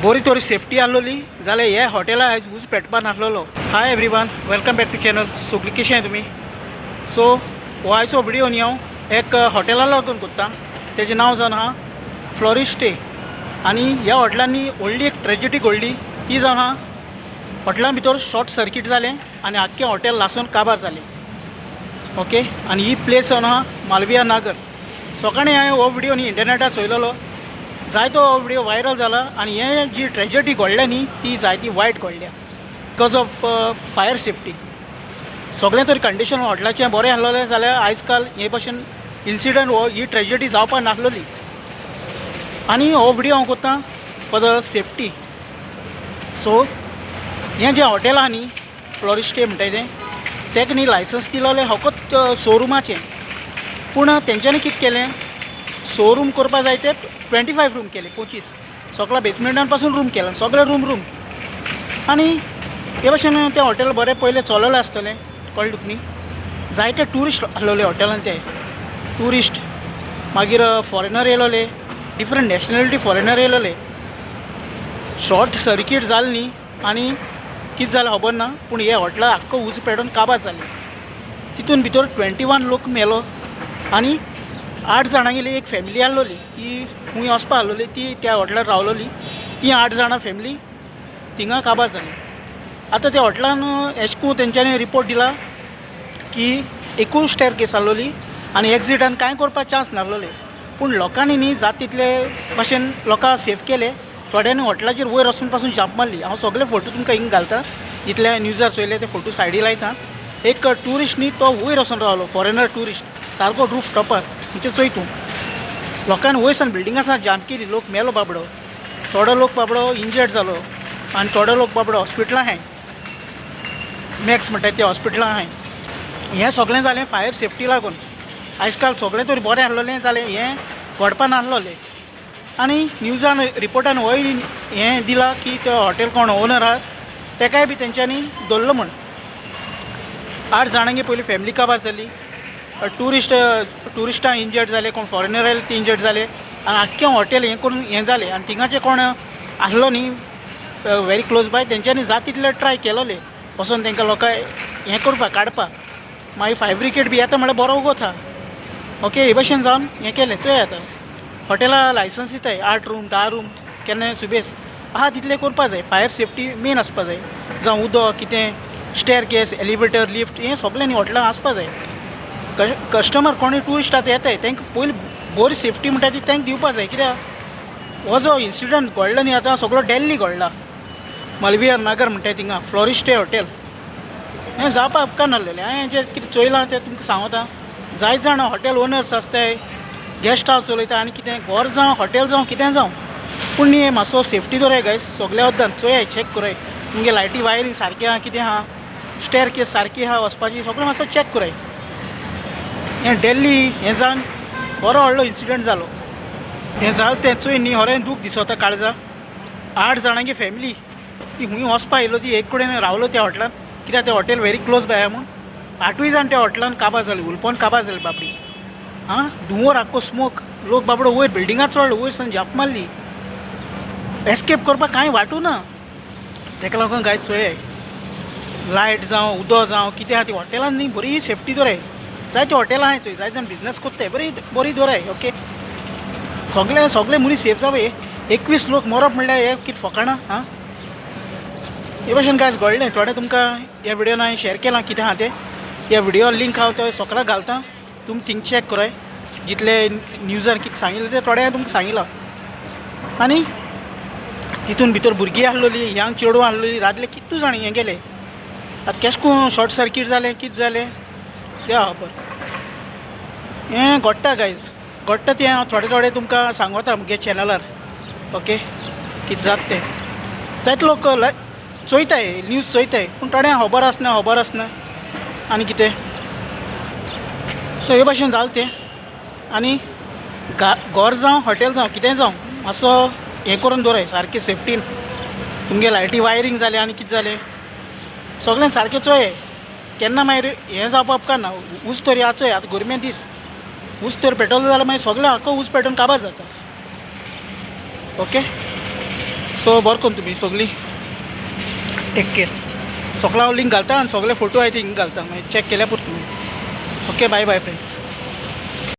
बरी तरी सेफ्टी आसलोली जाल्यार हे हॉटेला आयज उज पेटपा नासलोलो. Hi everyone, welcome back to channel. सगळी कशी आहे तुम्ही? सो हो आयचो व्हिडिओ न्ही हांव एक हॉटेला लागून करता. तेजें नांव जावन आहा फ्लोरिस्ट स्टे. आनी ह्या हॉटेलांनी व्हडली एक ट्रेजेडी घडली. ती जावन आहा हॉटेलां भितर शॉर्ट सर्कीट जालें आनी आख्खें हॉटेल लासून काबार जालें. ओके, आनी ही प्लेस जावन आहा मालविया नागर. सकाळीं हांवें हो व्हिडिओ न्ही इंटरनेटार चोयलोलो. जायतो हो व्हिडिओ व्हायरल जाला आनी हे जी ट्रेजेडी घडल्या न्ही ती जायती वायट घडल्या बिकॉज ऑफ फायर सेफ्टी. सगळें तरी कंडिशन हॉटेलाचें बरें आसलेलें जाल्यार आयज काल हे भशेन इन्सिडंट हो ही ट्रेजेडी जावपा नासलोली. आनी हो व्हिडिओ हांव करतां फॉर द सेफ्टी. सो हें जें हॉटेल आहा न्ही फ्लोरिस्ट स्टे म्हणटाय तें तेका न्ही लायसन्स दिलोलें फकत शोरुमाचें. पूण तेंच्यांनी कितें केलें, शोरूम करपा जाय ते 25 रूम केले, 25 सगळ्या बेसमेंटान पासून रूम केला, सगळे रूम. आनी हे भशेन तें हॉटेल बरें पयलें चललेलें आसतलें. कळ्ळें तुका न्ही? जायते ट्युरिस्ट आसलेले हॉटेलान. ते ट्युरिस्ट मागीर फॉरेनर येयलोले, डिफरंट नॅशनॅलिटी फॉरेनर येयलोले. शॉर्ट सर्कीट जालें न्ही आनी कितें जालें खबर ना, पूण हे हॉटेला आख्खो उज पेटोवन काबार जालें. तितून भितर 21 लोक मेलो आनी 8 जाणां गेली. एक फॅमिली आसलोली ती खूंय वचपा आसलोली, ती त्या हॉटेलार रावलोली. ती 8 जाणां फॅमिली थिंगा काबार जाली. आतां त्या हॉटेलान अशें करून तेंच्यांनी रिपोर्ट दिला की एकूच स्टेर केस आसलोली आनी एक्सिडंट कांय करपाक चान्स नासलोले. पूण लोकांनी न्ही जाता तितले भाशेन लोकां सेफ केले. थोड्यांनी हॉटेलाचेर वयर वचून पासून जंप मारली. हांव सगळे फोटो तुमकां हिंग घालता, जितले न्यूजार चोयले ते फोटो सायडी लायता. एक ट्युरिस्ट न्ही तो वयर वचून रावलो, फॉरेनर ट्युरिस्ट सारको रूफ टॉपर म्हणजे चोय तूं. लोकांनी वयरसान बिल्डिंगासान जंप केली, लोक मेलो बाबडो. थोडो लोक बाबडो इंजर्ड जालो आनी थोडो लोक बाबडो हॉस्पिटलां आहाय. मॅक्स म्हणटात ते हॉस्पिटलां आहाय. हें सगळें जालें फायर सेफ्टी लागून. आयज काल सगळें तरी बरें आसलोलें जालें, हें घडपा नासलोलें. आनी न्यूजान रिपोर्टान होय हें दिलां की तो हॉटेल कोण ओनर आहा तेकाय बी तेंच्यांनी दवरलो म्हण. 8 जाणांगे पयलीं फॅमिली काबार जाली. ट्युरिस्टां इंजर्ड जाले, कोण फॉरेनर आयले ते इंजर्ड जाले आनी आख्खें हॉटेल हें करून हें जालें. आनी थिंगाचे कोण आसलो न्ही वेरी क्लोज बाय, तेंच्यांनी जाता तितले ट्राय केलोले वचोन तेंकां लोकां हें करपाक काडपाक. मागीर फायर ब्रिगेड बी येता म्हळ्यार बरो वगत आहा. ओके, हे भशेन जावन हें केलें. चोय आतां हॉटेला लायसन्स दिताय 8 रूम 10 रूम केन्नाय सुबेज आहा तितलें करपा जाय. फायर सेफ्टी मेन आसपा जाय. जावं उदक कितें स्टेर केस एलिवेटर लिफ्ट हें सगळें न्ही हॉटेलान आसपा जाय. कस्टमर कोणी ट्युरिस्ट आतां येताय तेंकां पयलीं बरी सेफ्टी म्हणटा ती तेंकां दिवपा जाय. कित्याक हो जो इन्सिडंट घडलो न्ही आतां सगळो डेल्ली घडला. मालविया नागर म्हणटाय थिंगा फ्लोरिस्ट स्टे हॉटेल. हें जावपा उपकार नासलेलें. हांवें जें कितें चोयलां तें तुमकां सांगता. जायत जाणां हॉटेल ओनर्स आसताय, गेस्ट हावस चलयता आनी कितें घर जावं हॉटेल जावं कितें जावं, पूण न्ही हें मातसो सेफ्टी दवराय गायज. सगल्या वद्दान चोयाय, चॅक कराय तुमगे लायटी वायरींग सारकें आहा कितें आहा, स्टेर केस सारकी आहा वचपाची, सगळें मातसो चॅक कराय. हें डेल्ली हें जावन बरो व्हडलो इन्सिडंट जालो. हें जालें तें चोय न्ही खरें दूख दिसता काळजा. 8 जाणांगे फॅमिली ती खूंय वचपा येयलो, ती एक कडेन रावलो त्या हॉटेलान. कित्याक तें हॉटेल वेरी क्लोज बाय आहा म्हूण 8य जाण त्या हॉटेलान काबार जाली, उलपोन काबार जाली बाबडी. हां, धुंवर आख्खो स्मोक. लोक बाबडो वयर बिल्डिंगार चडलो, वयर सान जंप मारली. एस्केप करपाक कांय वाटू ना. तेका लागून गाय चोयाय लायट जावं उदक जावं कितें आहा ती हॉटेलान न्ही बरी सेफ्टी दवराय. जायती हॉटेलां आहाय चोय, जाय जाण बिजनेस कोत्ताय बरी दवराय. ओके, सगळे मनीस सेफ जावं. 21 लोक मरप म्हणल्यार हें कितें फकाणां. हां, हे भशेन गायज घडलें. थोडें तुमकां ह्या व्हिडिओन हांवें शेअर केलां कितें आहा तें. ह्या व्हिडिओ लिंक हांव तो सगळ्याक घालता, तुमी थिंग चॅक कराय. जितले न्यूजार कितें सांगिल्लें तें थोडें हांवें तुमकां सांगिलां. आनी तितून भितर भुरगीं आसलोलीं, यंग चेडवां आसलोलीं, दादले कितू जाण हें गेले. आतां केश करून शॉर्ट सर्कीट जालें कितें जालें देवा खबर. हें घडटा गायज, घडटा तें हांव थोडें तुमकां सांगता म्हगे चॅनलार. ओके, कितें जाता तें. जायते लोक चोयताय न्यूज चोयताय, पूण थोड्यांक खबर आसना आनी कितें. सो हे भशेन जालें तें. आनी घर जावं हॉटेल जावं कितेंय जावं मातसो हें करून दवराय सारकें सेफ्टीन. तुमगे लायटी वायरींग जालें आनी कितें जालें सगळें सारकें चोयाय. केन्ना मागीर हें जावपा उपकार ना. उज तरी आचोय. आतां गरमे दीस उज तर पेटवलो जाल्यार मागीर सगळें आख्खो उज पेटोवन काबार जाता. ओके, सो बरें करून तुमी सगळीं टेक केअर. सगळो हांव लिंक घालता आनी सगळे फोटो आहाय ते हिंग घालता, मागीर चॅक केल्या पुरो तुमी. Okay, bye bye friends.